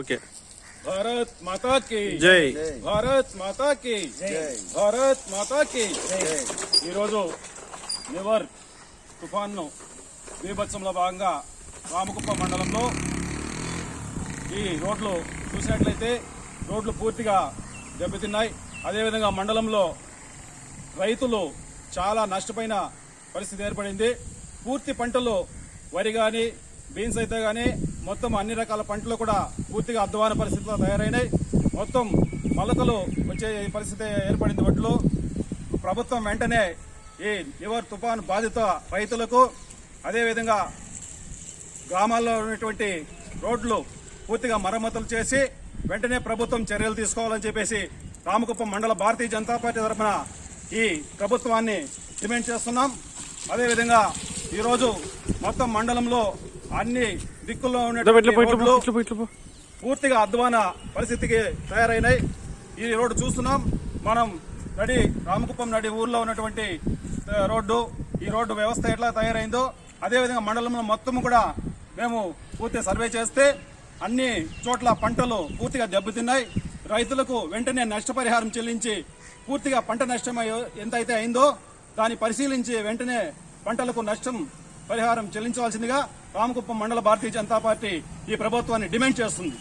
Okay. Bharat మాతా కి జై. భారత్ మాతా కి భారత్ మాతా కి. ఈరోజు నివర్ తుఫాను బీభత్సంలో భాగంగా రామకుప్పం మండలంలో ఈ రోడ్లు చూసినట్లయితే రోడ్లు పూర్తిగా దెబ్బతిన్నాయి. అదేవిధంగా మండలంలో రైతులు చాలా నష్టపోయిన పరిస్థితి ఏర్పడింది. పూర్తి పంటలు వరి కానీ బీన్స్ అయితే కానీ మొత్తం అన్ని రకాల పంటలు కూడా పూర్తిగా అధ్వాన పరిస్థితిలో తయారైనాయి. మొత్తం మొలకలు వచ్చే పరిస్థితి ఏర్పడింది. వడ్లు ప్రభుత్వం వెంటనే ఈ నివర్ తుఫాను బాధిత రైతులకు అదేవిధంగా గ్రామాల్లో ఉన్నటువంటి రోడ్లు పూర్తిగా మరమ్మతులు చేసి వెంటనే ప్రభుత్వం చర్యలు తీసుకోవాలని చెప్పేసి రామకుప్పం మండల భారతీయ జనతా పార్టీ తరఫున ఈ ప్రభుత్వాన్ని డిమాండ్ చేస్తున్నాం. అదేవిధంగా ఈరోజు మొత్తం మండలంలో అన్ని దిక్కుల్లో ఉన్నటువంటి పూర్తిగా అధ్వాన పరిస్థితికి తయారైనాయి. ఈ రోడ్డు చూస్తున్నాం మనం. రామకుప్పం నడి ఊర్లో ఉన్నటువంటి రోడ్డు, ఈ రోడ్డు వ్యవస్థ ఎట్లా తయారైందో అదేవిధంగా మండలంలో మొత్తం కూడా మేము పూర్తి సర్వే చేస్తే అన్ని చోట్ల పంటలు పూర్తిగా దెబ్బతిన్నాయి. రైతులకు వెంటనే నష్టపరిహారం చెల్లించి పూర్తిగా పంట నష్టం ఎంతైతే అయిందో దాన్ని పరిశీలించి వెంటనే పంటలకు నష్టం పరిహారం చెల్లించవలసిందిగా రామకుప్పం మండల భారతీయ జనతా పార్టీ ఈ ప్రభుత్వాన్ని డిమాండ్ చేస్తుంది.